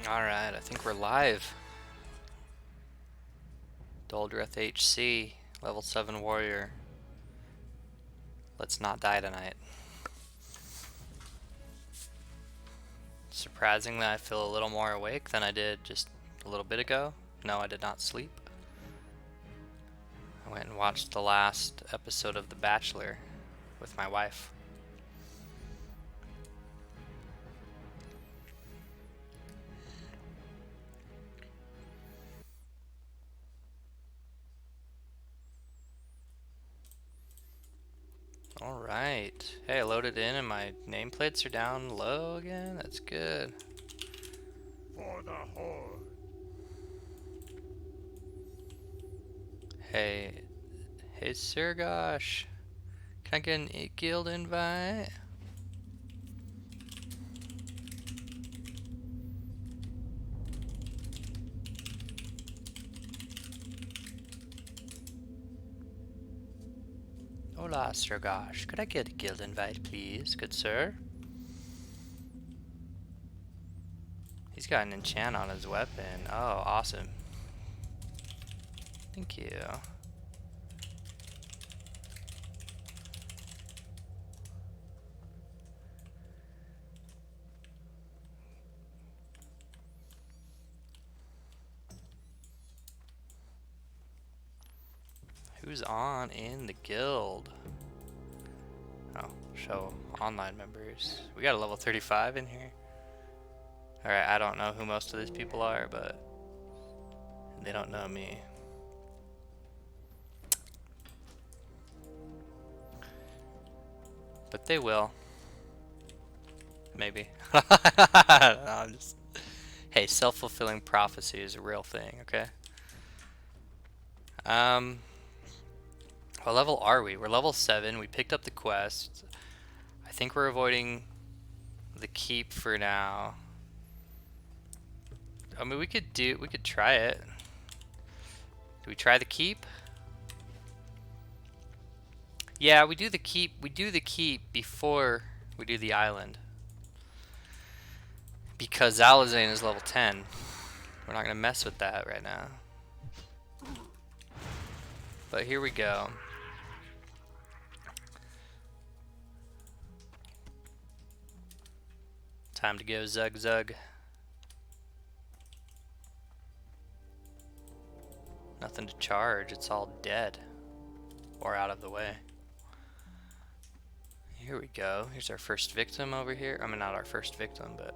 Alright, I think we're live. Doldreth HC, level 7 warrior. Let's not die tonight. Surprisingly, I feel a little more awake than I did just a little bit ago. No, I did not sleep. I went and watched the last episode of The Bachelor with my wife. Alright. Hey, I loaded in and my nameplates are down low again. That's good. For the horde. Hey, Sir Gosh. Can I get an guild invite? Hola, Sir Gosh. Could I get a guild invite, please, good sir? He's got an enchant on his weapon. Oh, awesome. Thank you. Who's on in the guild? Oh, show online members. We got a level 35 in here. Alright, I don't know who most of these people are, but they don't know me. But they will. Maybe. No, I'm just... Hey, self-fulfilling prophecy is a real thing, okay? What level are we? We're level 7. We picked up the quest. I think we're avoiding the keep for now. I mean, we could try it. Do we try the keep? Yeah, we do the keep. We do the keep before we do the island. Because Zalazane is level 10. We're not going to mess with that right now. But here we go. Time to go zug zug. Nothing to charge, it's all dead. Or out of the way. Here we go. Here's our first victim over here. I mean, not our first victim, but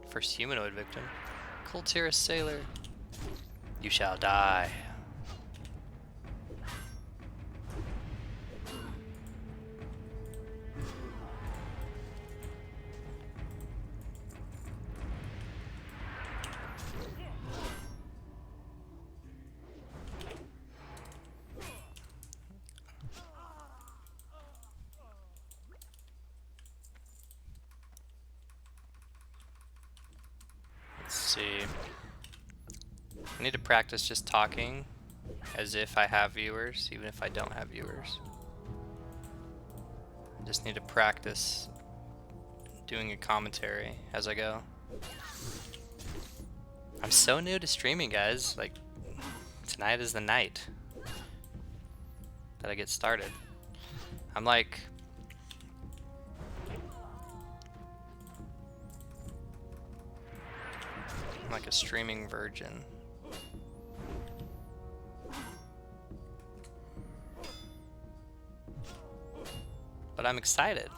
first humanoid victim. Kultirus Sailor. You shall die. Let's see. I need to practice just talking as if I have viewers, even if I don't have viewers. I just need to practice doing a commentary as I go. I'm so new to streaming, guys. Like, tonight is the night that I get started. I'm like... I'm like a streaming virgin. But I'm excited.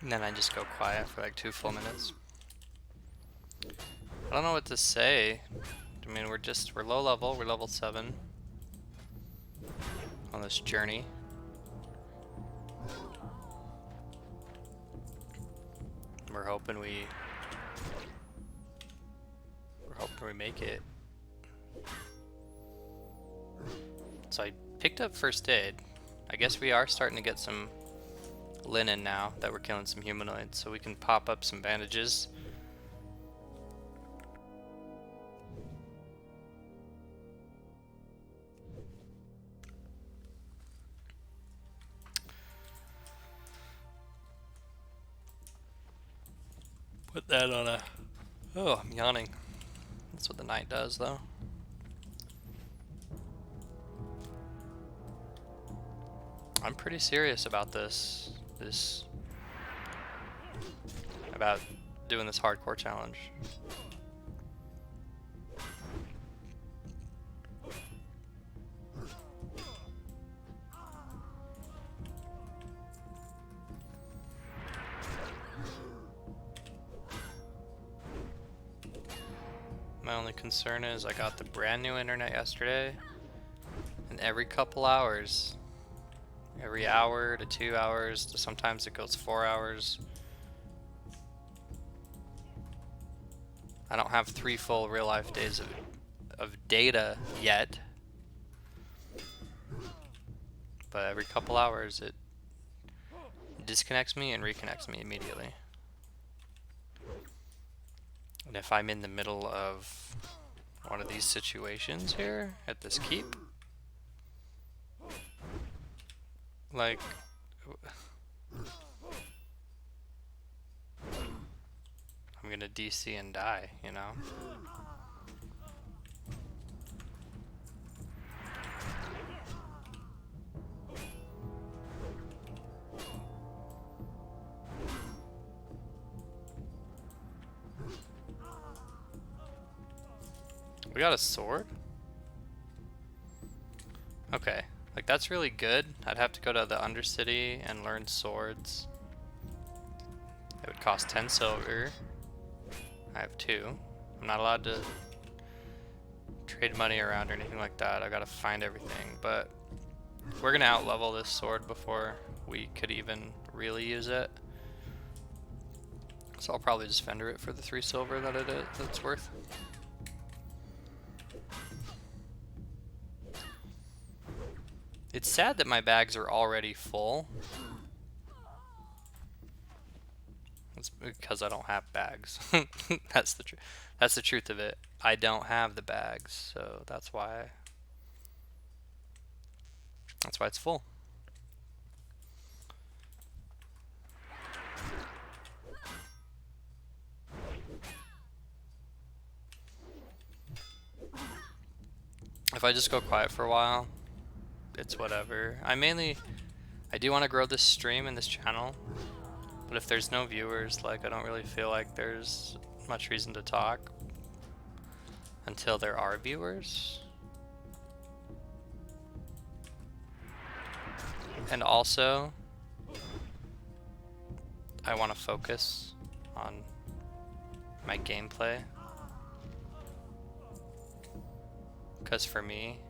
And then I just go quiet for like 2 full minutes. I don't know what to say. I mean, we're low level, we're level 7 on this journey. We're hoping we make it. So I picked up first aid. I guess we are starting to get some linen now that we're killing some humanoids, so we can pop up some bandages. Put that on a... Oh, I'm yawning. That's what the night does, though. I'm pretty serious about this. About doing this hardcore challenge. My only concern is I got the brand new internet yesterday, and every couple hours, every hour to 2 hours, to sometimes it goes 4 hours. I don't have 3 full real life days of data yet, but every couple hours it disconnects me and reconnects me immediately. And if I'm in the middle of one of these situations here at this keep, like, I'm gonna DC and die, you know? We got a sword? Okay, like that's really good. I'd have to go to the Undercity and learn swords. It would cost 10 silver. I have 2. I'm not allowed to trade money around or anything like that. I gotta find everything, but we're gonna out-level this sword before we could even really use it. So I'll probably just vendor it for the 3 silver that it's worth. It's sad that my bags are already full. It's because I don't have bags. That's the truth of it. I don't have the bags, so that's why it's full. If I just go quiet for a while, it's whatever. I do want to grow this stream and this channel, but if there's no viewers, like, I don't really feel like there's much reason to talk until there are viewers. And also, I want to focus on my gameplay, because for me,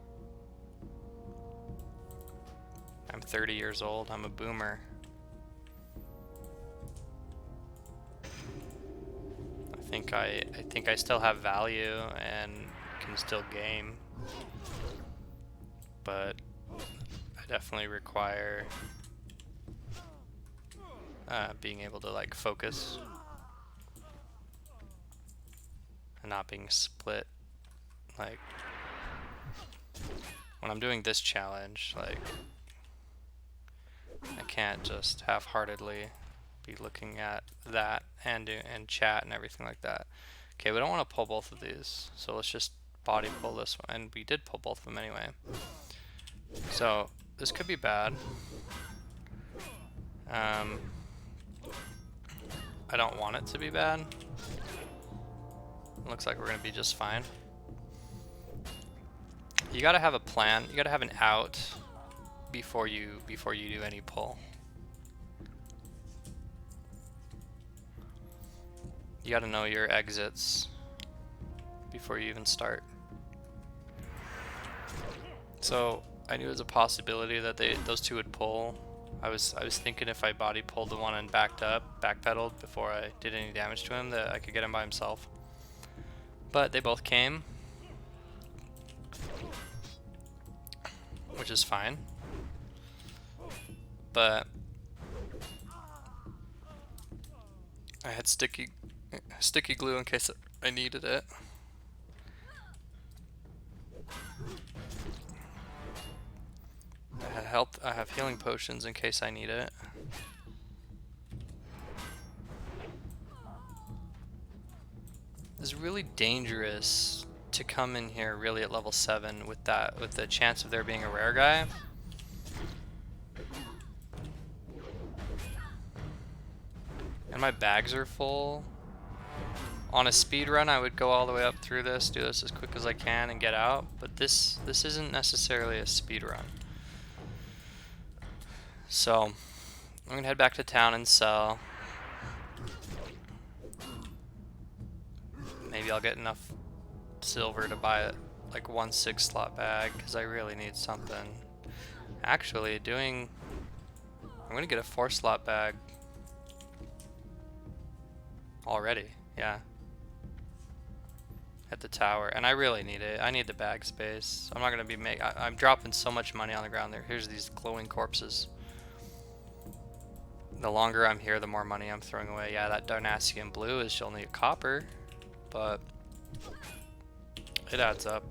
I'm 30 years old, I'm a boomer. I think I still have value and can still game, but I definitely require being able to like focus and not being split. Like when I'm doing this challenge, like I can't just half-heartedly be looking at that and chat and everything like that. Okay, we don't want to pull both of these, so let's just body pull this one, and we did pull both of them anyway. So this could be bad. I don't want it to be bad. It looks like we're gonna be just fine. You gotta have a plan. You gotta have an out before you do any pull. You gotta know your exits before you even start. So I knew it was a possibility that those two would pull, I was thinking if I body pulled the one and backpedaled before I did any damage to him, that I could get him by himself. But they both came, which is fine. But I had sticky glue in case I needed it. I have healing potions in case I need it. It's really dangerous to come in here really at level 7 with the chance of there being a rare guy. And my bags are full. On a speed run, I would go all the way up through this, do this as quick as I can, and get out. But this isn't necessarily a speed run. So I'm gonna head back to town and sell. Maybe I'll get enough silver to buy like 1 6-slot bag because I really need something. Actually, I'm gonna get a 4-slot bag already. Yeah. At the tower, and I really need it. I need the bag space. I'm not gonna be I'm dropping so much money on the ground there. Here's these glowing corpses. The longer I'm here, the more money I'm throwing away. Yeah, that Darnassian blue is only a copper, but it adds up.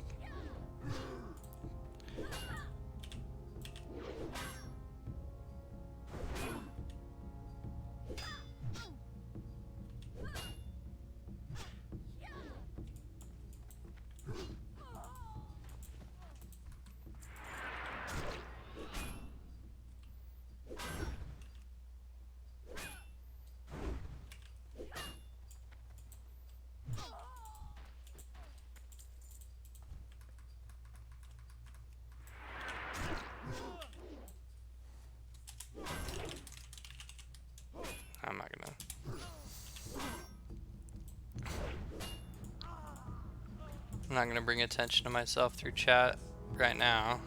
I'm not gonna bring attention to myself through chat right now.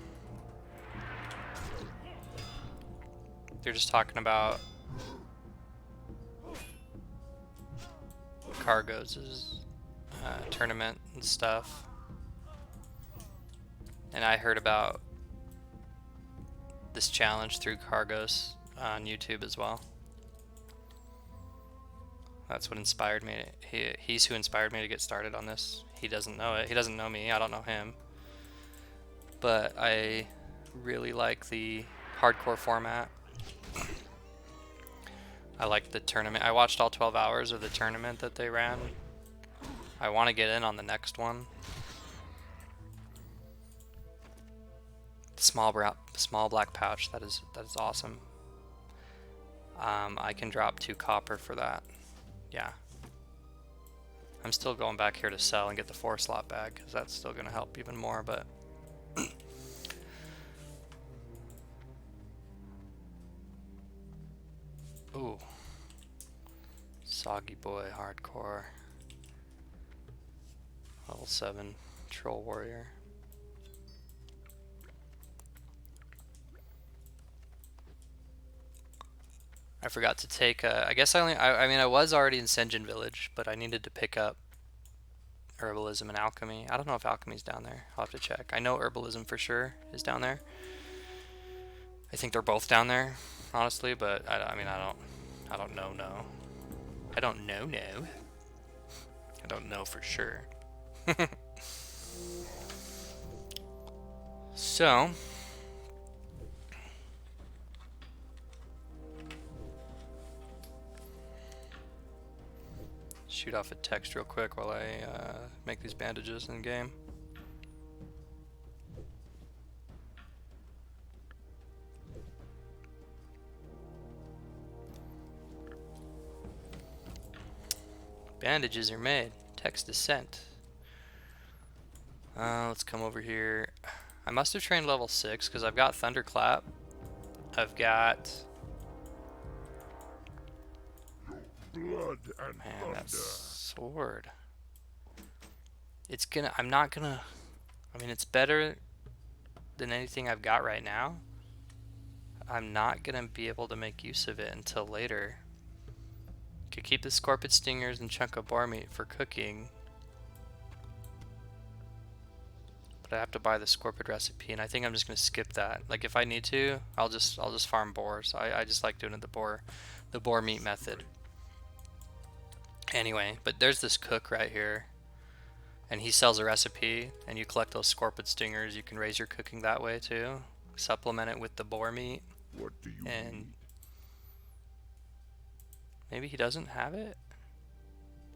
They're just talking about Cargos' tournament and stuff. And I heard about this challenge through Cargos on YouTube as well. That's what inspired me. He's who inspired me to get started on this. He doesn't know it. He doesn't know me. I don't know him. But I really like the hardcore format. I like the tournament. I watched all 12 hours of the tournament that they ran. I want to get in on the next one. Small black pouch. That is awesome. I can drop 2 copper for that. Yeah. I'm still going back here to sell and get the 4-slot bag because that's still going to help even more, but ooh. Soggy boy hardcore. Level 7 troll warrior. I forgot to take I guess I was already in Senjin Village, but I needed to pick up herbalism and alchemy. I don't know if alchemy's down there. I'll have to check. I know herbalism for sure is down there. I think they're both down there, honestly, but I don't know. I don't know for sure. So shoot off a text real quick while I make these bandages in game. Bandages are made. Text is sent. Let's come over here. I must have trained level 6 because I've got Thunderclap. I've got blood and man, that thunder. sword. It's gonna. I'm not gonna. I mean, it's better than anything I've got right now. I'm not gonna be able to make use of it until later. Could keep the scorpion stingers and chunk of boar meat for cooking, but I have to buy the scorpion recipe, and I think I'm just gonna skip that. Like if I need to, I'll just farm boars. I just like doing it the boar meat method. Anyway, but there's this cook right here, and he sells a recipe, and you collect those scorpion stingers. You can raise your cooking that way too. Supplement it with the boar meat. What do you And need? maybe he doesn't have it?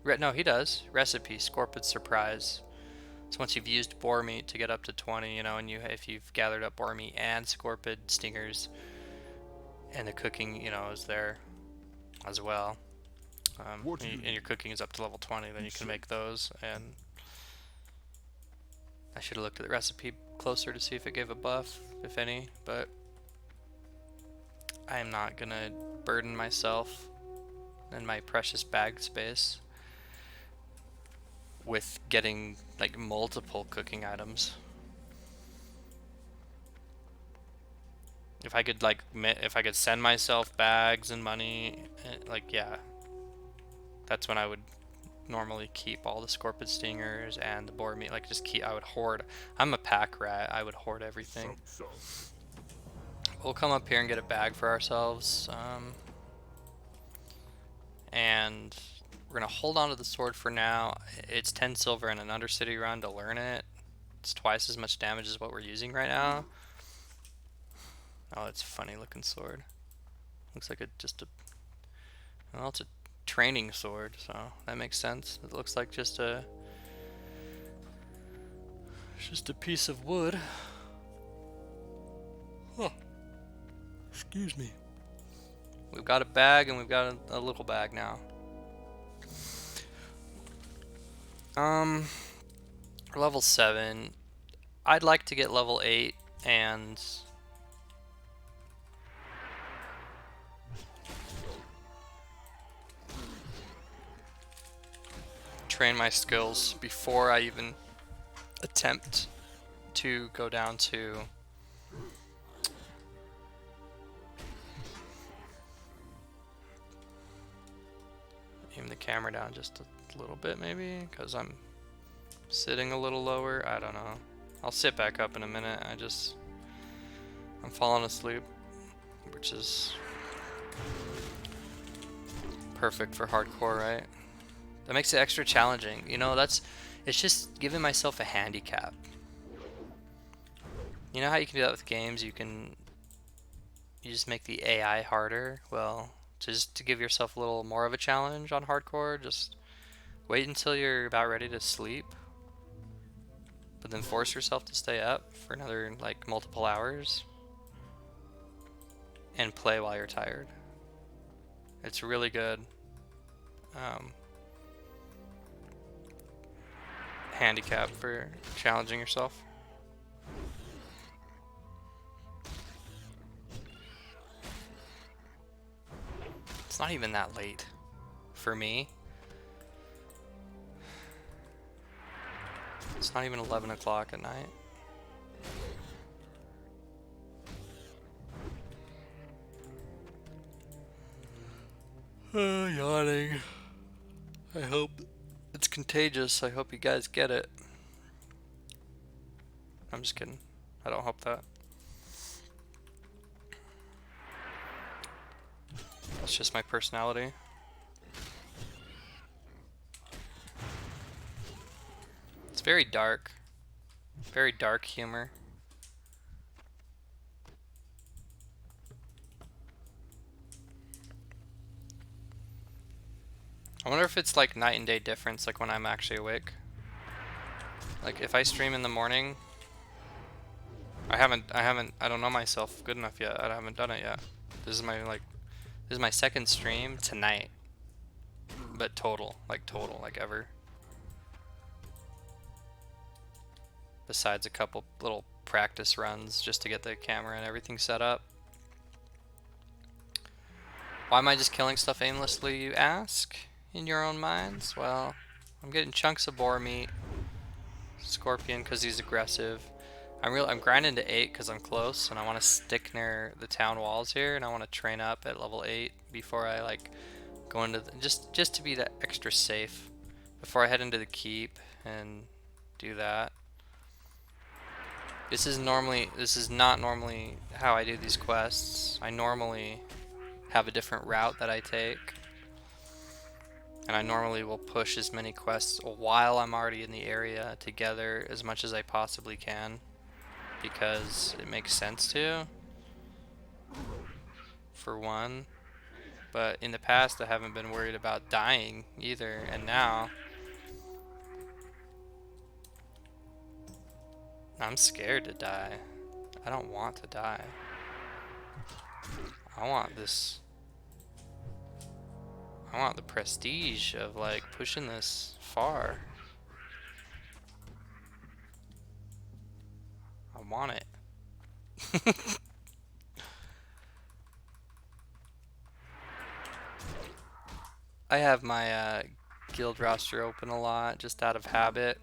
No, he does. Recipe, scorpion surprise. So once you've used boar meat to get up to 20, you know, and if you've gathered up boar meat and scorpion stingers, and the cooking, you know, is there as well. And your cooking is up to level 20, then you can make those. And I should have looked at the recipe closer to see if it gave a buff, if any, but I am not gonna burden myself and my precious bag space with getting like multiple cooking items. If I could send myself bags and money, like yeah, that's when I would normally keep all the scorpion stingers and the boar meat. Like I would hoard. I'm a pack rat. I would hoard everything. We'll come up here and get a bag for ourselves, and we're gonna hold on to the sword for now. It's 10 silver and an Undercity run to learn it. It's twice as much damage as what we're using right now. Oh, it's a funny looking sword. Looks like well, it's a training sword, so that makes sense. It looks like just a piece of wood. Oh, excuse me. We've got a bag, and we've got a little bag now. Level 7. I'd like to get level 8 and train my skills before I even attempt to go down to aim the camera down just a little bit, maybe, because I'm sitting a little lower. I don't know. I'll sit back up in a minute. I'm falling asleep, which is perfect for hardcore, right? That makes it extra challenging. You know, it's just giving myself a handicap. You know how you can do that with games? You just make the AI harder. Well, just to give yourself a little more of a challenge on hardcore, just wait until you're about ready to sleep, but then force yourself to stay up for another like multiple hours and play while you're tired. It's really good handicap for challenging yourself. It's not even that late for me. It's not even 11 o'clock at night. Yawning. I hope it's contagious. I hope you guys get it. I'm just kidding. I don't hope that. That's just my personality. It's very dark. Very dark humor. I wonder if it's like night and day difference, like when I'm actually awake. Like if I stream in the morning, I don't know myself good enough yet. I haven't done it yet. This is my second stream tonight. But total, like ever. Besides a couple little practice runs just to get the camera and everything set up. Why am I just killing stuff aimlessly, you ask? In your own minds? Well, I'm getting chunks of boar meat. Scorpion because he's aggressive. I'm grinding to 8 because I'm close and I want to stick near the town walls here, and I want to train up at level 8 before I like go into just to be that extra safe before I head into the keep and do that. This is not normally how I do these quests. I normally have a different route that I take. And I normally will push as many quests while I'm already in the area together as much as I possibly can, because it makes sense to, for one. But in the past I haven't been worried about dying either, and now I'm scared to die. I don't want to die. I want this. I want the prestige of like pushing this far. I want it. I have my guild roster open a lot just out of habit.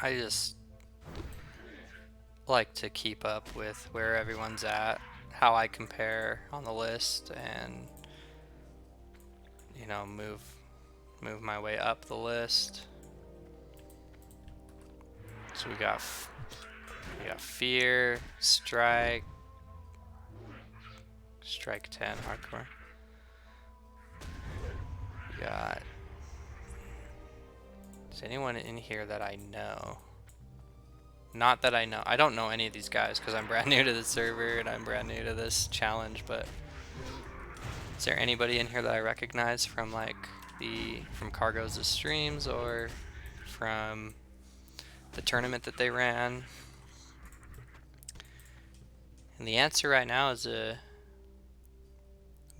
I just like to keep up with where everyone's at, how I compare on the list, and you know, move my way up the list. So we got fear, strike 10 hardcore. We got, is anyone in here that I know? Not that I know. I don't know any of these guys because I'm brand new to the server and I'm brand new to this challenge, but is there anybody in here that I recognize from like from Cargo's streams or from the tournament that they ran? And the answer right now is a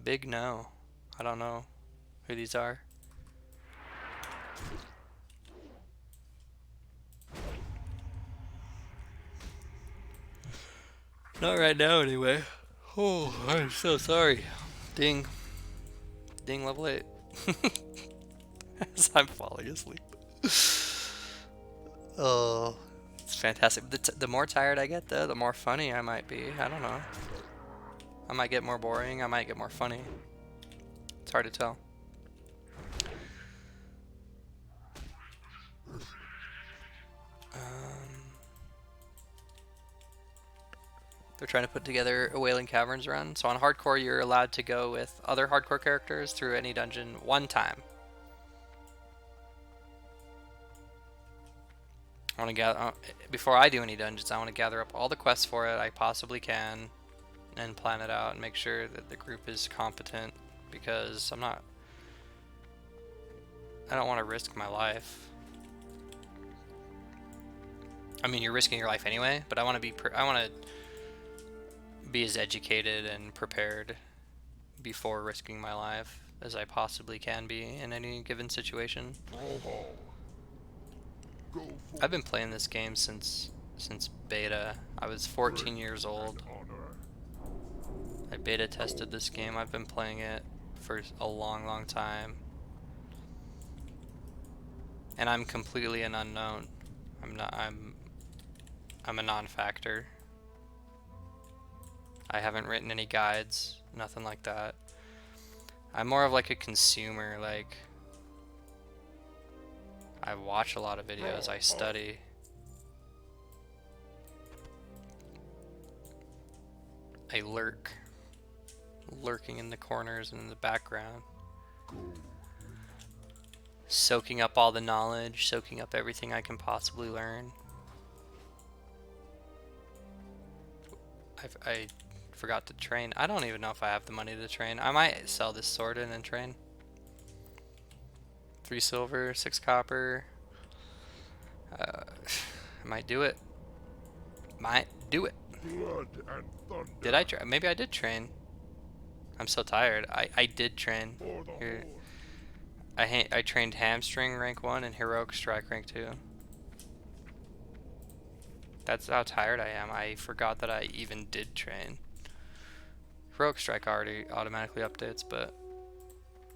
big no. I don't know who these are. Not right now anyway. Oh, I'm so sorry. Ding. Ding level 8. As I'm falling asleep. Oh, it's fantastic. The more tired I get though, the more funny I might be. I don't know. I might get more boring, I might get more funny. It's hard to tell. They're trying to put together a Wailing Caverns run. So on hardcore, you're allowed to go with other hardcore characters through any dungeon one time. I want to gather before I do any dungeons. I want to gather up all the quests for it I possibly can, and plan it out and make sure that the group is competent, because I don't want to risk my life. I mean, you're risking your life anyway, but I want to be as educated and prepared before risking my life as I possibly can be in any given situation. I've been playing this game since beta. I was 14 years old. I beta tested this game. I've been playing it for a long time. And I'm completely an unknown. I'm a non-factor. I haven't written any guides, nothing like that. I'm more of like a consumer, like I watch a lot of videos, I study. I lurking in the corners and in the background. Soaking up all the knowledge, soaking up everything I can possibly learn. I forgot to train. I don't even know if I have the money to train. I might sell this sword in and train. 3 silver, 6 copper. I might do it. Might do it. Blood and thunder. Did I train? Maybe I did train. I'm so tired. I did train. Here. I trained hamstring rank 1 and heroic strike rank 2. That's how tired I am. I forgot that I even did train. Heroic strike already automatically updates, but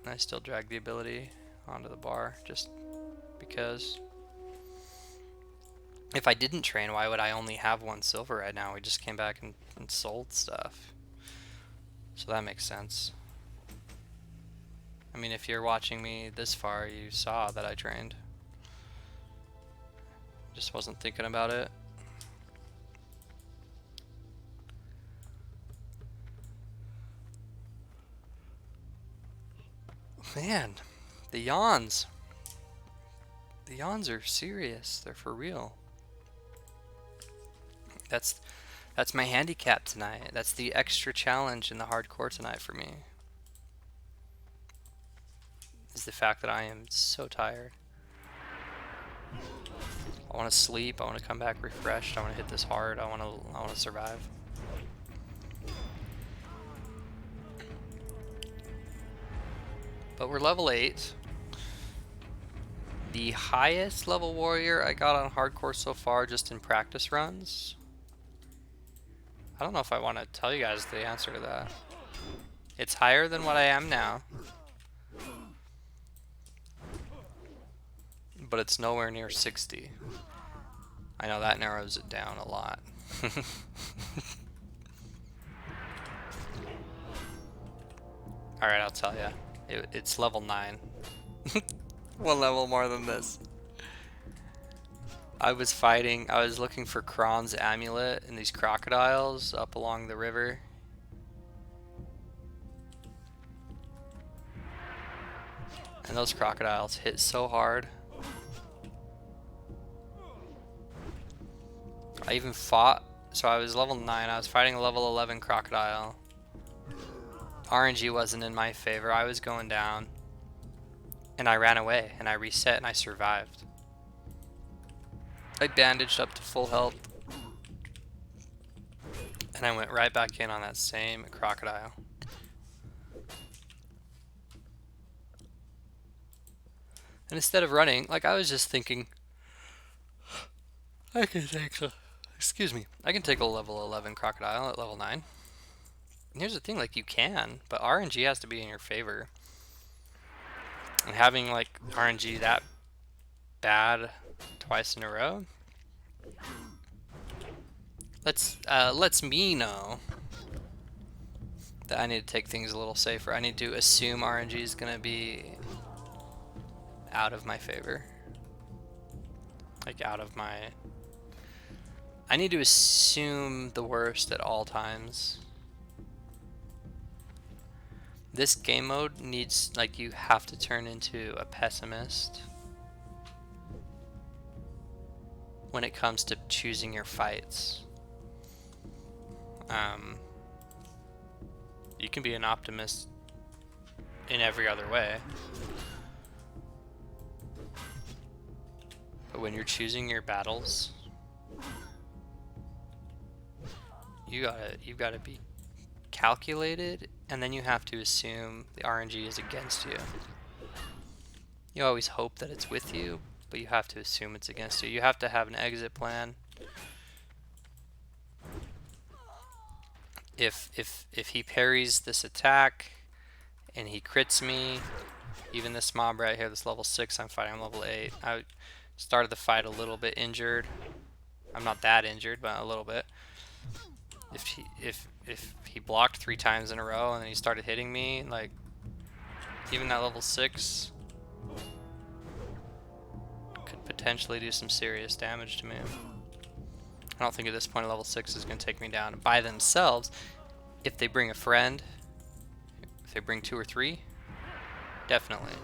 I still drag the ability onto the bar just because. If I didn't train, why would I only have 1 silver right now? We just came back and sold stuff. So that makes sense. I mean, if you're watching me this far, you saw that I trained. Just wasn't thinking about it. Man, the yawns. The yawns are serious. They're for real. That's my handicap tonight. That's the extra challenge in the hardcore tonight for me. Is the fact that I am so tired. I want to sleep. I want to come back refreshed. I want to hit this hard. I want to survive. But we're level 8. The highest level warrior I got on hardcore so far, just in practice runs. I don't know if I want to tell you guys the answer to that. It's higher than what I am now, but it's nowhere near 60. I know that narrows it down a lot. Alright, I'll tell you. It's level 9. 1 level more than this. I was looking for Kron's amulet and these crocodiles up along the river. And those crocodiles hit so hard. I even fought, so I was level 9, I was fighting a level 11 crocodile. RNG wasn't in my favor, I was going down. And I ran away, and I reset, and I survived. I bandaged up to full health. And I went right back in on that same crocodile. And instead of running, like I was just thinking, I can take a level 11 crocodile at level 9. And here's the thing, like you can, but RNG has to be in your favor. And having like RNG that bad twice in a row lets me know that I need to take things a little safer. I need to assume RNG is gonna be out of my favor. Like I need to assume the worst at all times. This game mode needs, like, you have to turn into a pessimist when it comes to choosing your fights. You can be an optimist in every other way, but when you're choosing your battles, you've got to be calculated, and then you have to assume the RNG is against you. You always hope that it's with you, but you have to assume it's against you. You have to have an exit plan. If he parries this attack and he crits me, even this mob right here, this level 6 I'm fighting, I'm level 8. I started the fight a little bit injured. I'm not that injured, but a little bit. If he blocked 3 times in a row and then he started hitting me, like, even that level 6 could potentially do some serious damage to me. I don't think at this point a level 6 is going to take me down by themselves. If they bring a friend, if they bring 2 or 3, definitely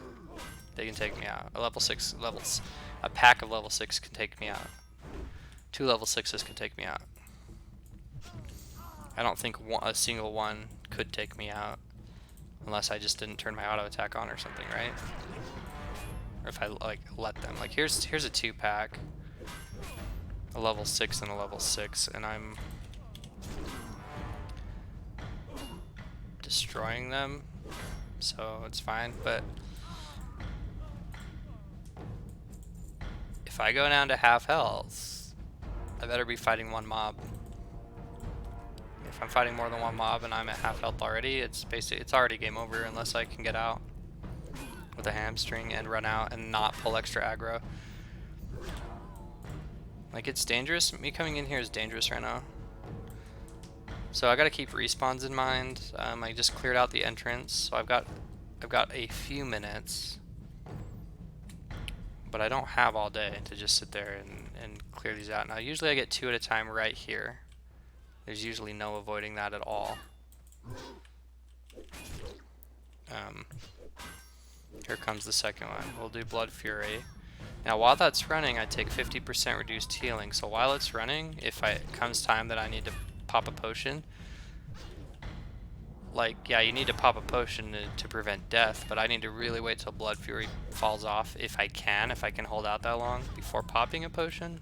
they can take me out. A pack of level 6 can take me out. 2 level 6s can take me out. I don't think a single one could take me out unless I just didn't turn my auto attack on or something, right? Or if I like let them. Like here's a 2-pack, a level 6 and a level 6, and I'm destroying them, so it's fine. But if I go down to half health, I better be fighting 1 mob. If I'm fighting more than 1 mob and I'm at half health already, it's already game over unless I can get out with a hamstring and run out and not pull extra aggro. Like, it's dangerous. Me coming in here is dangerous right now. So I gotta keep respawns in mind. I just cleared out the entrance, so I've got a few minutes. But I don't have all day to just sit there and clear these out. Now, usually I get 2 at a time right here. There's usually no avoiding that at all. Here comes the second one. We'll do Blood Fury. Now, while that's running, I take 50% reduced healing. So while it's running, if it comes time that I need to pop a potion, like, yeah, you need to pop a potion to prevent death, but I need to really wait till Blood Fury falls off if I can hold out that long before popping a potion.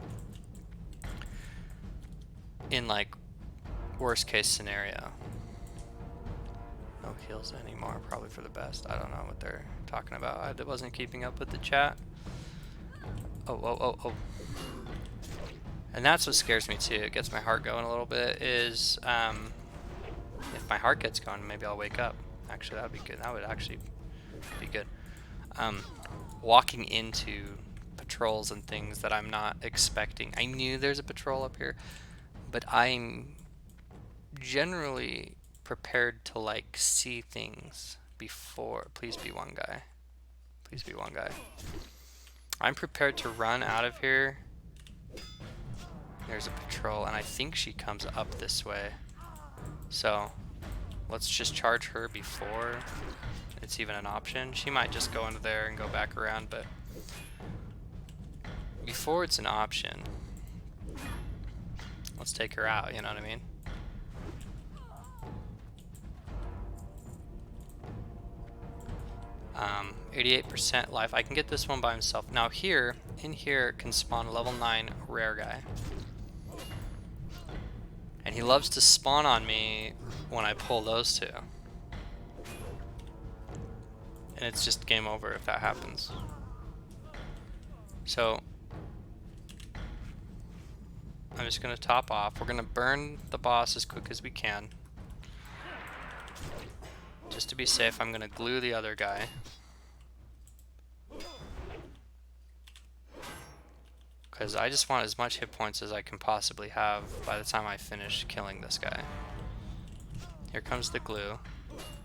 In, like, worst case scenario. No heals anymore, probably for the best. I don't know what they're talking about. I wasn't keeping up with the chat. Oh. And that's what scares me too. It gets my heart going a little bit, is if my heart gets going, maybe I'll wake up. Actually, that would be good. That would actually be good. Walking into patrols and things that I'm not expecting. I knew there's a patrol up here, but I'm generally prepared to, like, see things before. Please be one guy. Please be one guy. I'm prepared to run out of here. There's a patrol, and I think she comes up this way. So let's just charge her before it's even an option. She might just go into there and go back around, but before it's an option, let's take her out, you know what I mean? 88% life. I can get this one by himself. Now here, in here, can spawn a level 9 rare guy. And he loves to spawn on me when I pull those two. And it's just game over if that happens. So I'm just gonna top off. We're gonna burn the boss as quick as we can. Just to be safe, I'm gonna glue the other guy. Because I just want as much hit points as I can possibly have by the time I finish killing this guy. Here comes the glue.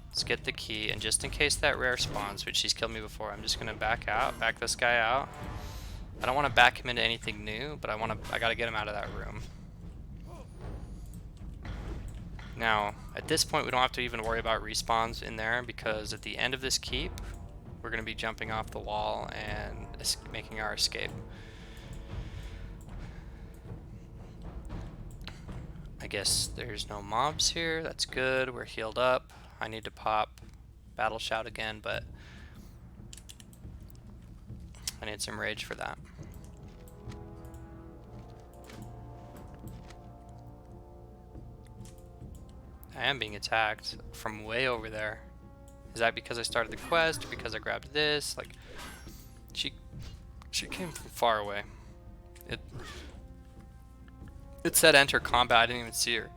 Let's get the key, and just in case that rare spawns, which she's killed me before, I'm just gonna back this guy out. I don't want to back him into anything new, but I gotta get him out of that room. Now, at this point, we don't have to even worry about respawns in there, because at the end of this keep, we're gonna be jumping off the wall and making our escape. I guess there's no mobs here. That's good. We're healed up. I need to pop Battle Shout again, but I need some rage for that. I am being attacked from way over there. Is that because I started the quest or because I grabbed this? Like, she came from far away. It said enter combat. I didn't even see her.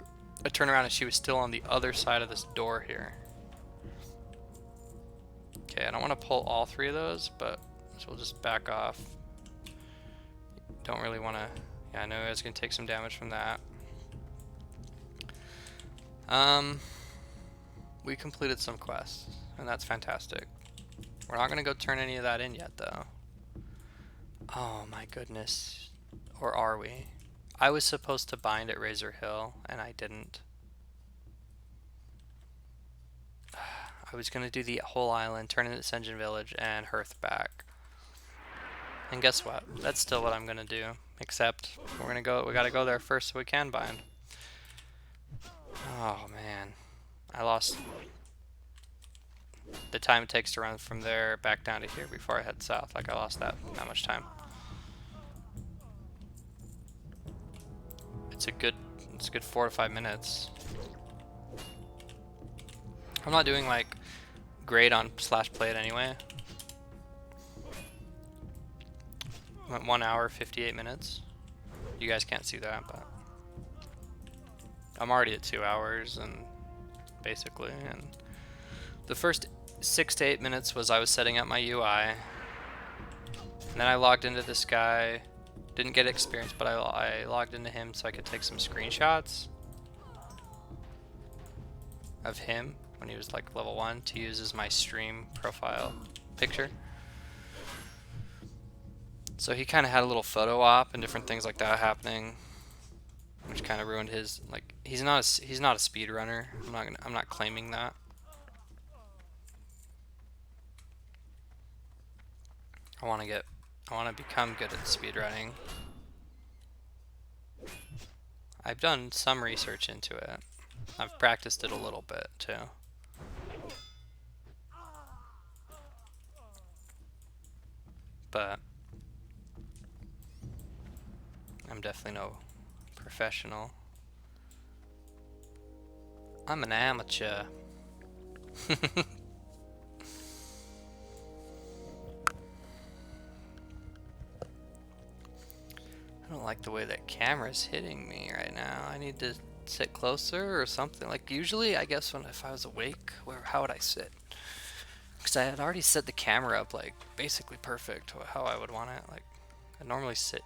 I turned around and she was still on the other side of this door here. Okay, I don't want to pull all 3 of those, but so we'll just back off. Don't really want to. Yeah, I know it's gonna take some damage from that. We completed some quests, and that's fantastic. We're not gonna go turn any of that in yet, though. Oh my goodness. Or are we? I was supposed to bind at Razor Hill, and I didn't. I was gonna do the whole island, turn into Sen'jin Village, and Hearth back. And guess what? That's still what I'm gonna do. Except we gotta go there first so we can bind. Oh man. I lost the time it takes to run from there back down to here before I head south. Like, I lost that much time. It's a good 4 to 5 minutes. I'm not doing like great on /played anyway. Went 1 hour 58 minutes. You guys can't see that, but I'm already at 2 hours and basically, and the first 6 to 8 minutes was I was setting up my UI, and then I logged into this guy Didn't get experience, but I logged into him so I could take some screenshots of him when he was like level 1 to use as my stream profile picture. So he kind of had a little photo op and different things like that happening, which kind of ruined his, like, he's not a speedrunner. I'm not claiming that. I want to become good at speedrunning. I've done some research into it. I've practiced it a little bit too. But I'm definitely no professional. I'm an amateur. I don't like the way that camera's hitting me right now. I need to sit closer or something. Like usually, I guess if I was awake, how would I sit? Because I had already set the camera up like basically perfect how I would want it. Like I normally sit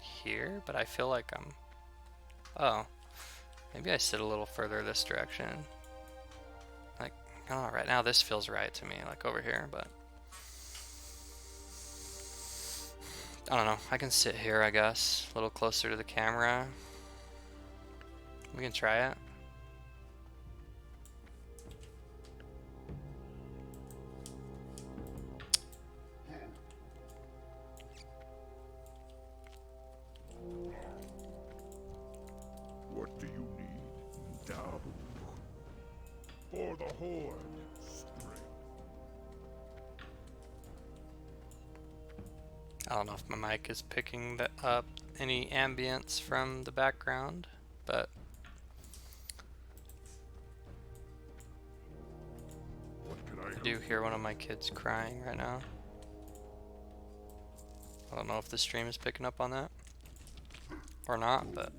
here, but I feel like oh, maybe I sit a little further this direction. Like, I don't know, right now this feels right to me, like over here, but I don't know. I can sit here, I guess, a little closer to the camera. We can try it. What do you need, Dabu? For the Horde, Spring. I don't know if my mic is picking up any ambience from the background, but I do hear one of my kids crying right now. I don't know if the stream is picking up on that or not, but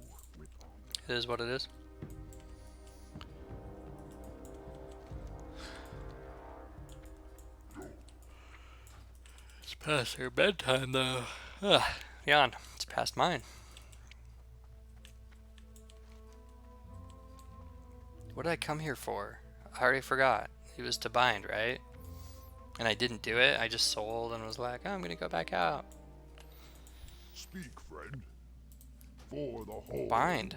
it is what it is. It's past their bedtime though. Ugh, yawn. It's past mine. What did I come here for? I already forgot. It was to bind, right? And I didn't do it. I just sold and was like, oh, I'm gonna go back out. Speak, friend. For the Horde. Bind.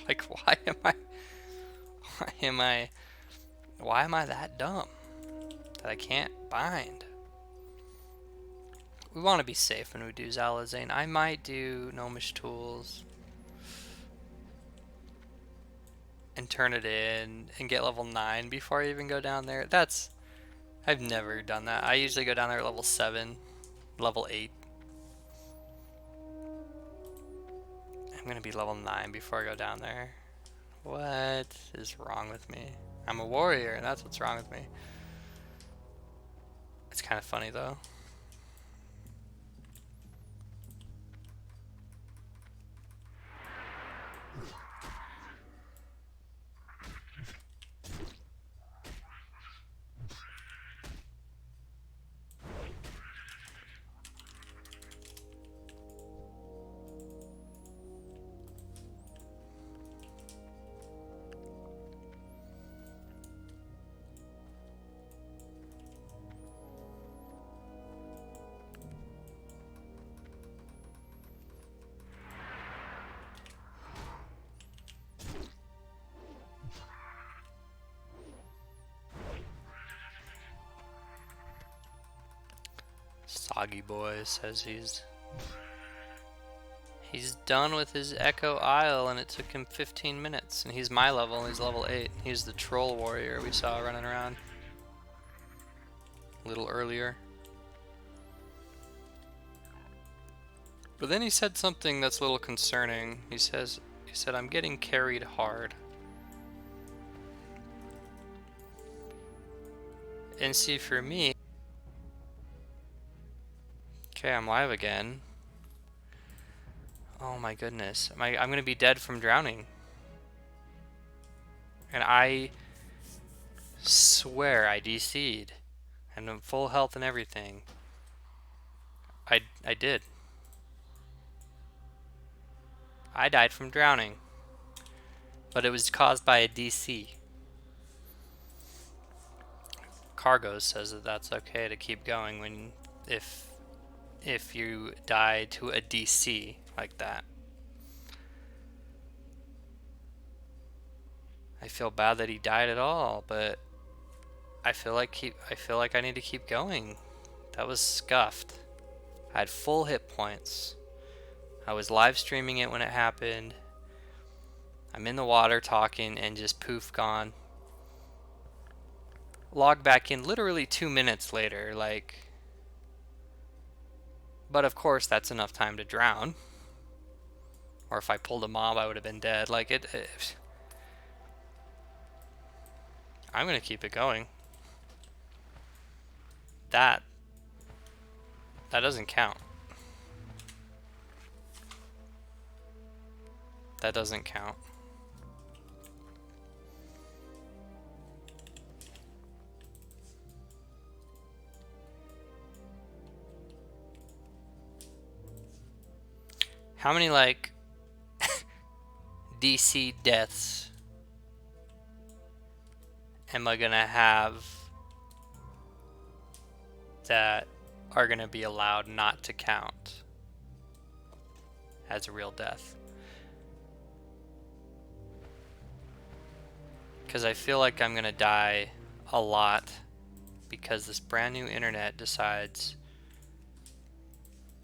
Like, why am I that dumb that I can't bind? We want to be safe when we do Zalazane. I might do Gnomish Tools and turn it in and get level 9 before I even go down there. I've never done that. I usually go down there at level 7, level 8. I'm gonna be level 9 before I go down there. What is wrong with me? I'm a warrior, and that's what's wrong with me. It's kind of funny though. Soggy Boy says he's done with his Echo Isle and it took him 15 minutes, and he's my level and he's level 8. He's the troll warrior we saw running around a little earlier. But then he said something that's a little concerning. He said I'm getting carried hard. And see, for me, okay, I'm live again. Oh my goodness. I'm gonna be dead from drowning. And I swear I DC'd. and I'm full health and everything. I did. I died from drowning, but it was caused by a DC. Cargo says that that's okay to keep going when if you die to a DC like that. I feel bad that he died at all, but I feel like I need to keep going. That was scuffed. I had full hit points. I was live streaming it when it happened. I'm in the water talking and just poof, gone. Log back in literally 2 minutes later, like. But of course, that's enough time to drown. Or if I pulled a mob, I would have been dead. Like I'm gonna keep it going. That doesn't count. That doesn't count. How many, like, DC deaths am I gonna have that are gonna be allowed not to count as a real death? Because I feel like I'm gonna die a lot because this brand new internet decides,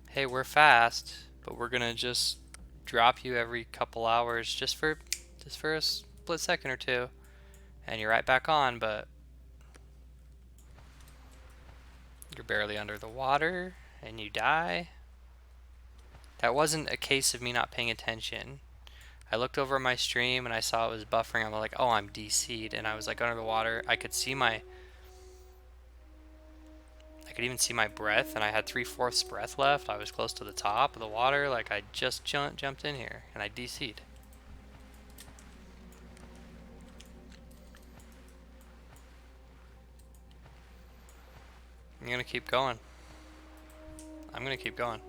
hey, we're fast, but we're gonna just drop you every couple hours just for a split second or two, and you're right back on, but you're barely under the water and you die. That wasn't a case of me not paying attention. I looked over my stream and I saw it was buffering. I'm like, oh, I'm DC'd, and I was like under the water. I could even see my breath, and I had 3/4 breath left. I was close to the top of the water. Like, I just jumped in here and I DC'd. I'm gonna keep going. I'm gonna keep going.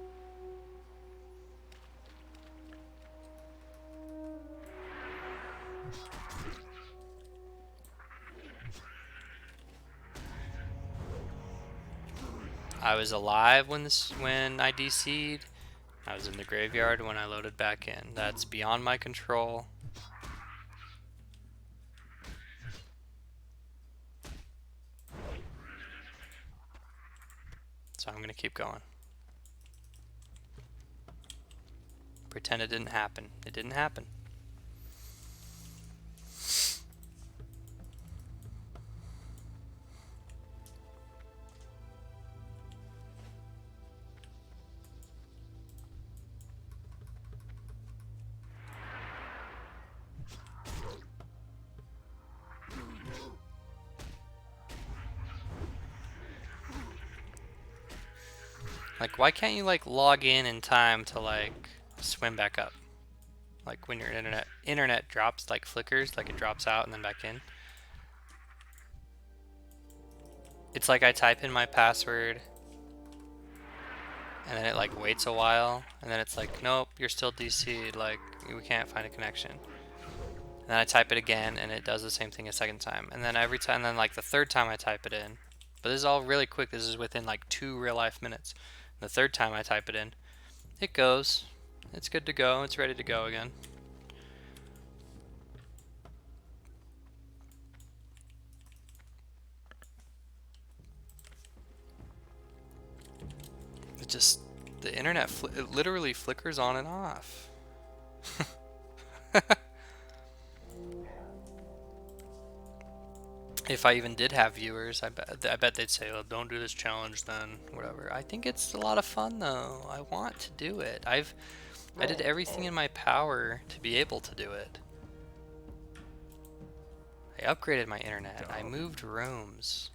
I was alive when I DC'd. I was in the graveyard when I loaded back in. That's beyond my control. So I'm gonna keep going. Pretend it didn't happen. It didn't happen. Like, why can't you, like, log in time to, like, swim back up? Like, when your internet drops, like, flickers, like it drops out and then back in. It's like I type in my password and then it, like, waits a while, and then it's like, nope, you're still DC'd, like, we can't find a connection. And then I type it again and it does the same thing a second time. And then every time, then, like, the third time I type it in, but this is all really quick. This is within, like, 2 real life minutes. The third time I type it in, it goes. It's good to go. It's ready to go again. It just, the internet, it literally flickers on and off. If I even did have viewers, I bet they'd say, oh, don't do this challenge then, whatever. I think it's a lot of fun though. I want to do it. I did everything in my power to be able to do it. I upgraded my internet. I moved rooms,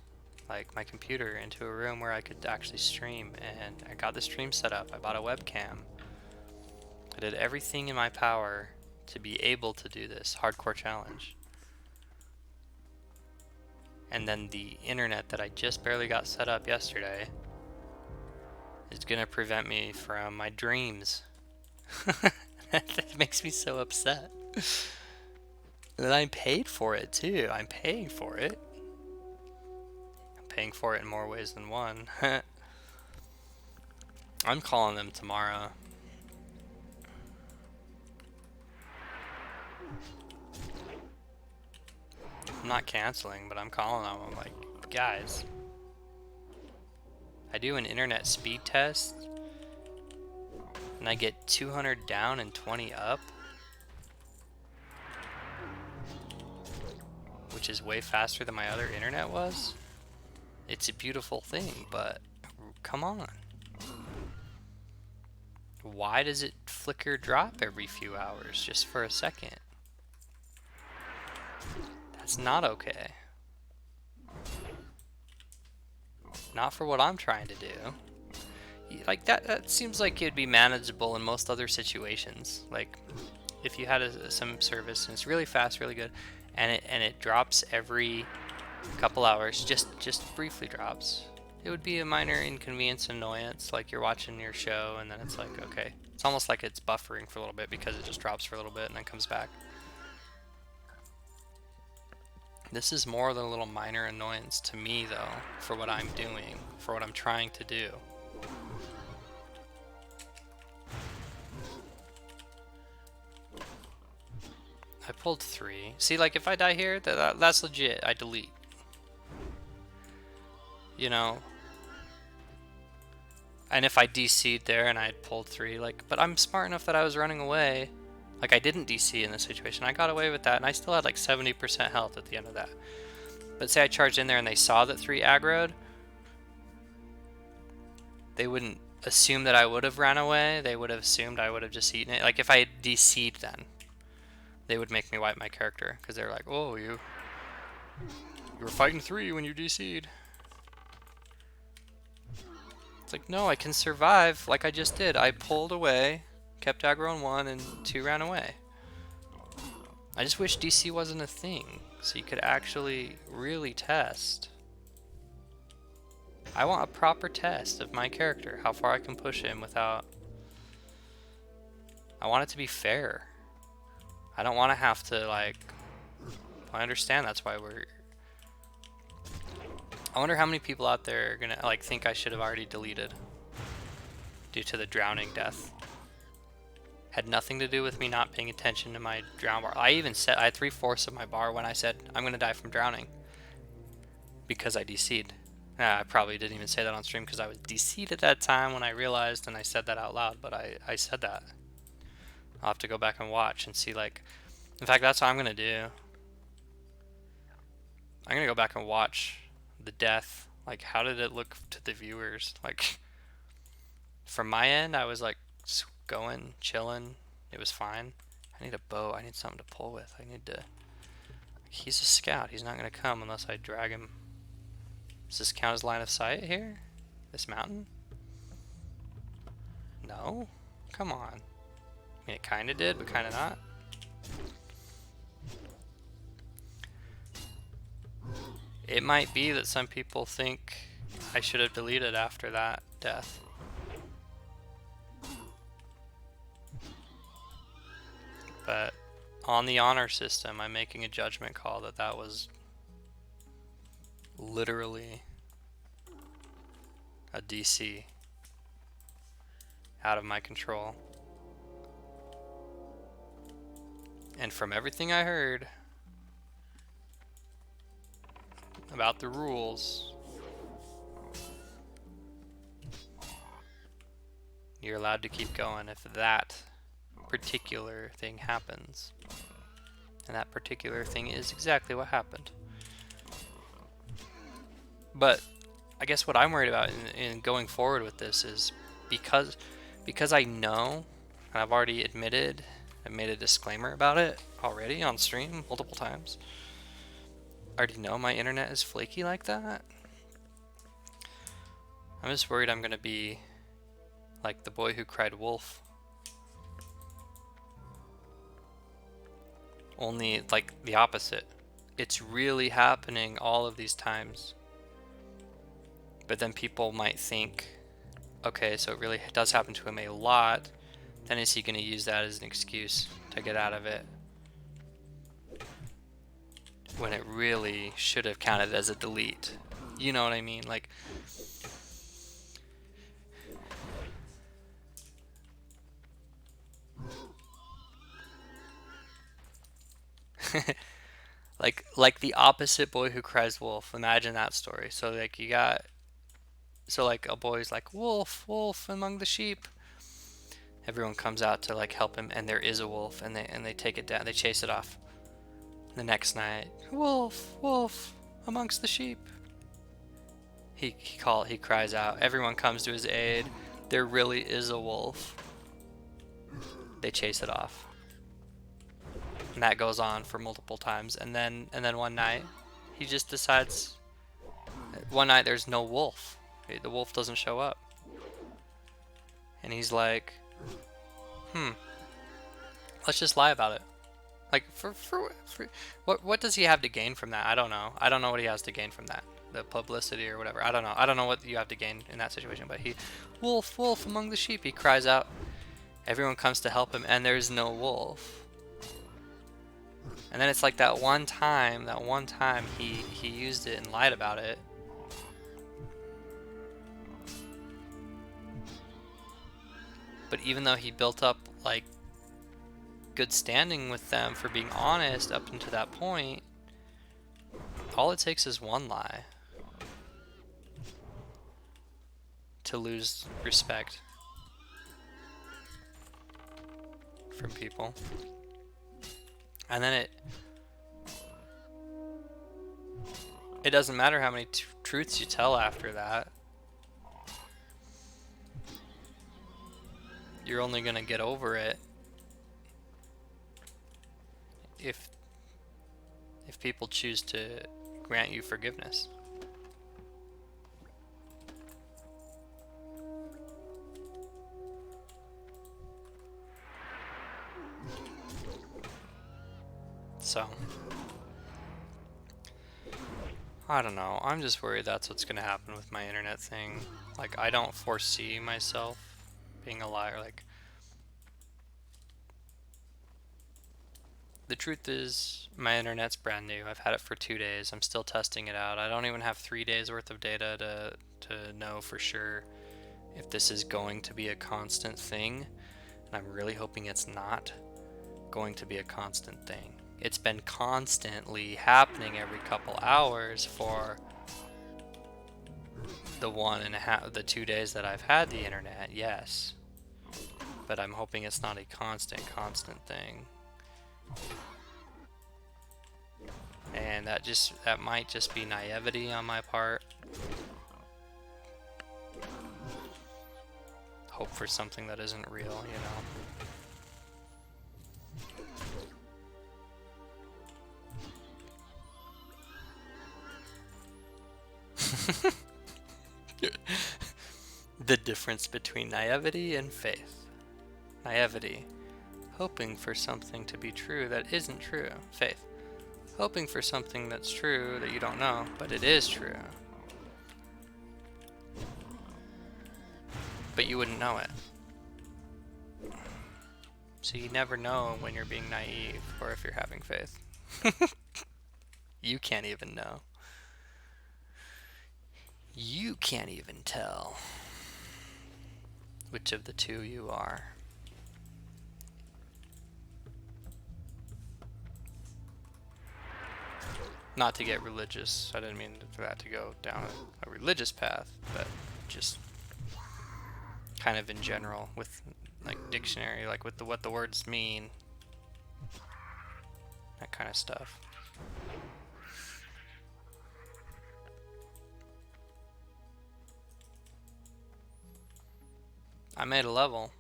like my computer, into a room where I could actually stream, and I got the stream set up. I bought a webcam. I did everything in my power to be able to do this hardcore challenge. And then the internet that I just barely got set up yesterday is gonna prevent me from my dreams. That makes me so upset. And I paid for it too. I'm paying for it. I'm paying for it in more ways than one. I'm calling them tomorrow. I'm not canceling, but I'm calling them. I'm like, guys, I do an internet speed test and I get 200 down and 20 up, which is way faster than my other internet was. It's a beautiful thing, but come on. Why does it flicker drop every few hours just for a second? That's not okay. Not for what I'm trying to do. Like that seems like it'd be manageable in most other situations. Like if you had some service and it's really fast, really good, and it drops every couple hours, just briefly drops, it would be a minor inconvenience and annoyance. Like you're watching your show and then it's like, okay, it's almost like it's buffering for a little bit because it just drops for a little bit and then comes back. This is more than a little minor annoyance to me though, for what I'm doing, for what I'm trying to do. I pulled 3. See, like if I die here, that's legit. I delete. You know? And if I DC'd there and I had pulled 3, like, but I'm smart enough that I was running away. Like I didn't DC in this situation. I got away with that and I still had like 70% health at the end of that. But say I charged in there and they saw that 3 aggroed, they wouldn't assume that I would have ran away. They would have assumed I would have just eaten it. Like if I had DC'd then, they would make me wipe my character because they're like, oh, you were fighting 3 when you DC'd. It's like, no, I can survive like I just did. I pulled away, kept aggro on 1, and 2 ran away. I just wish DC wasn't a thing, so you could actually really test. I want a proper test of my character, how far I can push him without... I want it to be fair. I don't want to have to, like... I understand that's why we're... I wonder how many people out there are gonna like think I should have already deleted due to the drowning death. Had nothing to do with me not paying attention to my drown bar. I even said I had 3/4 of my bar when I said I'm gonna die from drowning because I DC'd. I probably didn't even say that on stream because I was DC'd at that time when I realized, and I said that out loud. But I said that. I'll have to go back and watch and see. Like, in fact, that's what I'm gonna do. I'm gonna go back and watch the death. Like, how did it look to the viewers? Like, from my end, I was like going, chilling. It was fine. I need a bow. I need something to pull with. I need to... He's a scout. He's not gonna come unless I drag him. Does this count as line of sight here? This mountain? No? Come on. I mean, it kinda did, but kinda not. It might be that some people think I should have deleted after that death. But on the honor system, I'm making a judgment call that that was literally a DC out of my control. And from everything I heard about the rules, you're allowed to keep going if that particular thing happens. And that particular thing is exactly what happened. But I guess what I'm worried about in going forward with this is because I know, and I've already admitted, I made a disclaimer about it already on stream multiple times. I already know my internet is flaky like that. I'm just worried I'm gonna be like the boy who cried wolf. Only like the opposite. it's really happening all of these times. But then people might think, okay, so it really does happen to him a lot. Then is he going to use that as an excuse to get out of it? When it really should have counted as a delete. You know what I mean? Like, like the opposite boy who cries wolf. Imagine that story. So like you got, so like a boy's like wolf, wolf among the sheep. Everyone comes out to like help him, and there is a wolf, and they take it down. They chase it off. The next night, wolf, wolf amongst the sheep. He cries out. Everyone comes to his aid. There really is a wolf. They chase it off. And that goes on for multiple times. And then one night, he just decides. One night there's no wolf. The wolf doesn't show up. And he's like, let's just lie about it. Like for what does he have to gain from that? I don't know. I don't know what he has to gain from that. The publicity or whatever. I don't know. I don't know what you have to gain in that situation. But he, wolf, wolf among the sheep. He cries out. Everyone comes to help him, and there's no wolf. And then it's like that one time he used it and lied about it. But even though he built up like good standing with them for being honest up until that point, all it takes is one lie to lose respect from people. And then it doesn't matter how many truths you tell after that. You're only gonna get over it if people choose to grant you forgiveness. So, I don't know. I'm just worried that's what's gonna happen with my internet thing. Like, I don't foresee myself being a liar. Like, the truth is, my internet's brand new. I've had it for 2 days. I'm still testing it out. I don't even have 3 days worth of data to know for sure if this is going to be a constant thing. And I'm really hoping it's not going to be a constant thing. It's been constantly happening every couple hours for the 2 days that I've had the internet, yes. But I'm hoping it's not a constant thing. And that might just be naivety on my part. Hope for something that isn't real, you know. The difference between naivety and faith. Naivety, hoping for something to be true that isn't true. Faith, hoping for something that's true that you don't know, but it is true. But you wouldn't know it. So you never know when you're being naive or if you're having faith. You can't even know. You can't even tell which of the two you are. Not to get religious, I didn't mean for that to go down a religious path, but just kind of in general with like dictionary, like with what the words mean, that kind of stuff. I made a level.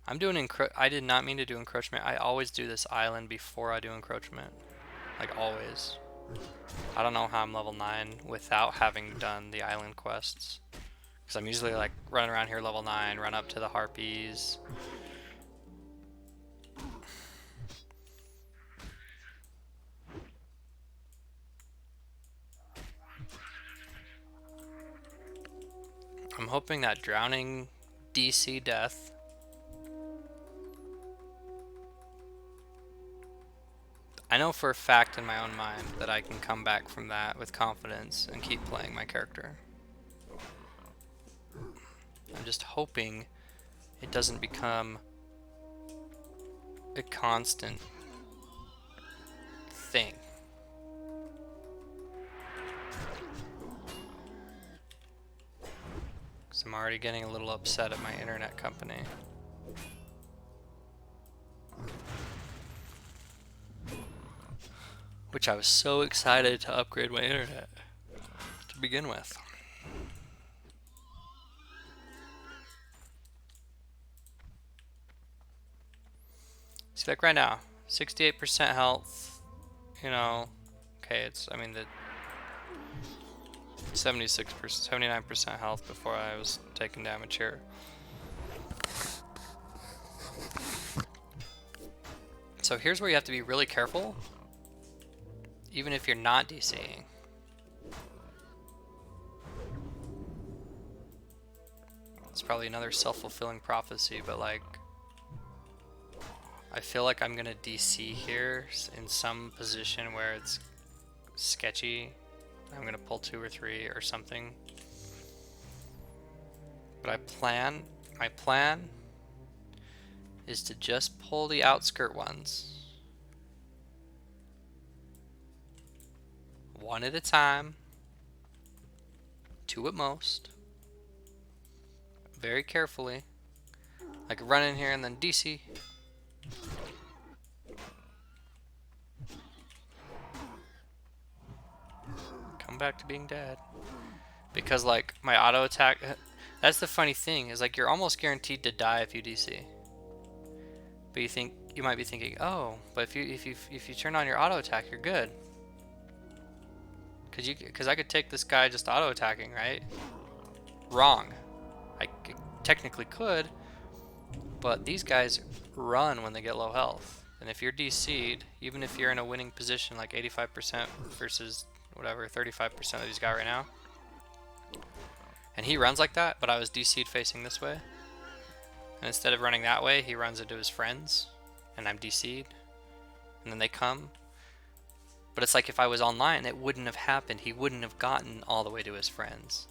I'm doing I did not mean to do encroachment. I always do this island before I do encroachment. Like always. I don't know how I'm level 9 without having done the island quests. Because I'm usually like running around here level 9, run up to the harpies. I'm hoping that drowning DC death I know for a fact in my own mind that I can come back from that with confidence and keep playing my character. I'm just hoping it doesn't become a constant thing. Because I'm already getting a little upset at my internet company. Which I was so excited to upgrade my internet to begin with. See, like right now, 68% health, you know, okay, I mean, the 76%, 79% health before I was taking damage here. So here's where you have to be really careful, even if you're not DCing. It's probably another self-fulfilling prophecy, but like, I feel like I'm gonna DC here in some position where it's sketchy. I'm gonna pull 2 or 3 or something. But my plan is to just pull the outskirt ones. One at a time. 2 at most. Very carefully. Like run in here and then DC. Come back to being dead. Because like my auto attack, that's the funny thing, is like you're almost guaranteed to die if you DC. But you might be thinking, oh, but if you turn on your auto attack, you're good. Cause I could take this guy just auto attacking, right? Wrong. I technically could, but these guys run when they get low health. And if you're DC'd, even if you're in a winning position like 85% versus whatever 35% that he's got right now, and he runs like that, but I was DC'd facing this way, and instead of running that way, he runs into his friends, and I'm DC'd, and then they come. But it's like if I was online, it wouldn't have happened. He wouldn't have gotten all the way to his friends.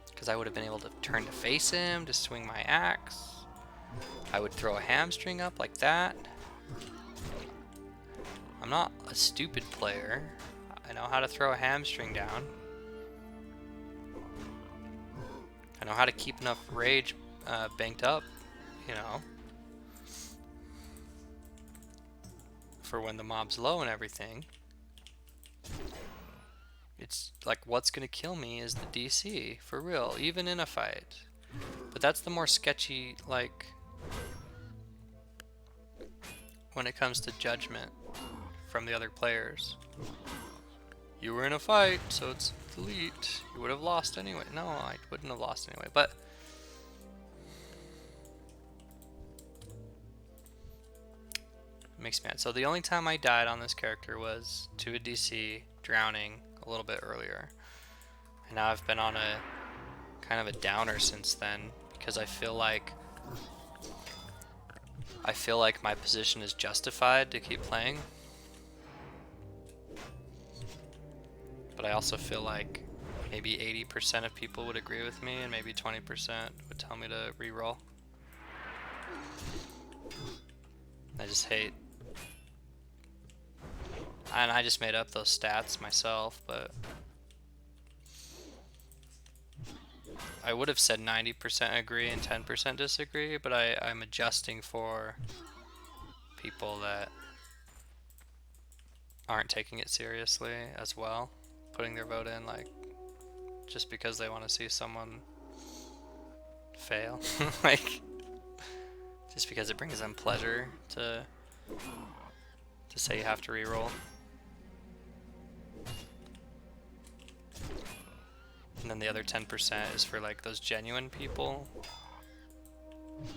Because I would have been able to turn to face him, to swing my axe. I would throw a hamstring up like that. I'm not a stupid player. I know how to throw a hamstring down. I know how to keep enough rage banked up, you know, for when the mob's low and everything. It's like what's gonna kill me is the DC, for real, even in a fight. But that's the more sketchy, like, when it comes to judgment from the other players. You were in a fight, so it's delete. You would have lost anyway. No, I wouldn't have lost anyway, but it makes me mad. So the only time I died on this character was to a DC, drowning a little bit earlier. And now I've been on a kind of a downer since then, because I feel like my position is justified to keep playing. But I also feel like maybe 80% of people would agree with me, and maybe 20% would tell me to reroll. I just hate. And I just made up those stats myself, but I would have said 90% agree and 10% disagree, but I'm adjusting for people that aren't taking it seriously as well, putting their vote in like just because they want to see someone fail. Like just because it brings them pleasure to say you have to reroll. And then the other 10% is for like those genuine people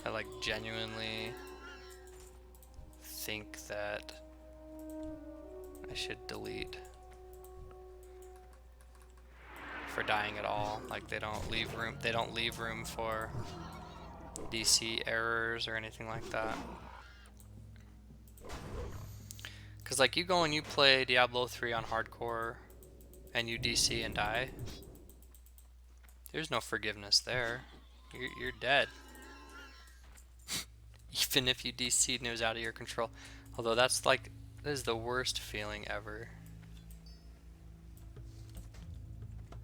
that like genuinely think that I should delete for dying at all. Like they don't leave room for DC errors or anything like that. Cause like you go and you play Diablo 3 on hardcore and you DC and die, there's no forgiveness there. You're dead. Even if you DC'd and it was out of your control. Although that is the worst feeling ever.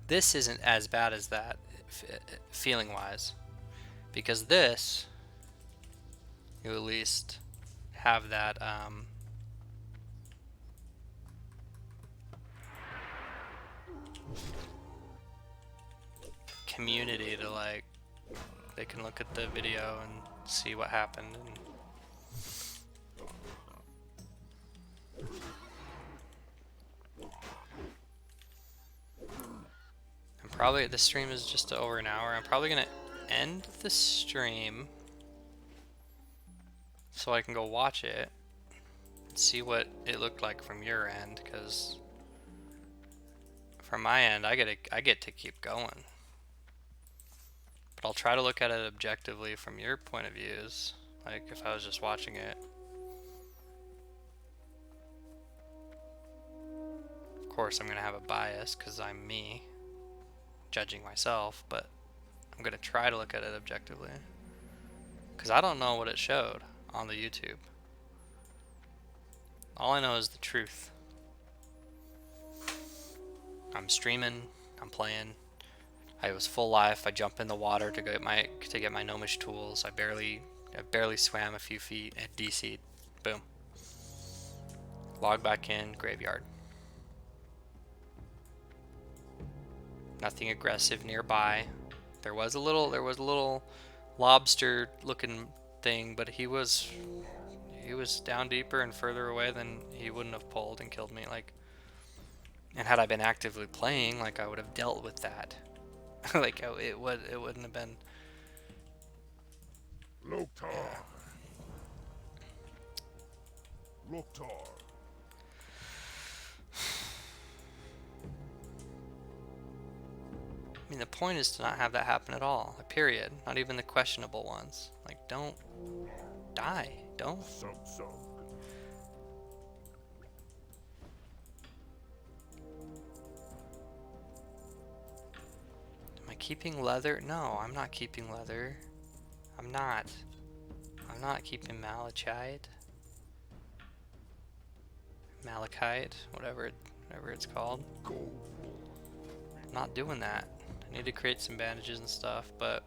This isn't as bad as that, feeling wise. Because this, you at least have that, community to like, they can look at the video and see what happened. And probably, the stream is just over an hour. I'm probably gonna end the stream so I can go watch it and see what it looked like from your end, because from my end I get to keep going. But I'll try to look at it objectively from your point of views, like if I was just watching it. Of course I'm gonna have a bias because I'm me, judging myself, but I'm gonna try to look at it objectively. Because I don't know what it showed on the YouTube. All I know is the truth. I'm streaming, I'm playing. I was full life. I jump in the water to get my gnomish tools. I barely swam a few feet and DC'd. Boom. Log back in, graveyard. Nothing aggressive nearby. There was a little lobster looking thing, but he was down deeper and further away than he wouldn't have pulled and killed me. Like, and had I been actively playing, like I would have dealt with that. Like it wouldn't have been. Loktar. Yeah. Loktar. I mean, the point is to not have that happen at all. Period. Not even the questionable ones. Like, don't die. Don't. Sunk. Am I keeping leather? No, I'm not keeping leather. I'm not. I'm not keeping malachite. Malachite, whatever it's called. Go. I'm not doing that. I need to create some bandages and stuff, but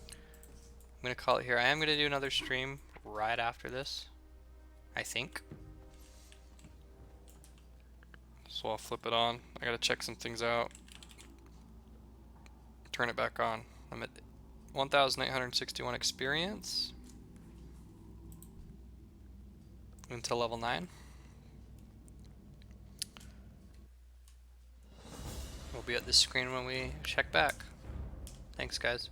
I'm gonna call it here. I am gonna do another stream right after this, I think. So I'll flip it on. I gotta check some things out. Turn it back on. I'm at 1,861 experience until level 9. We'll be at this screen when we check back. Thanks, guys.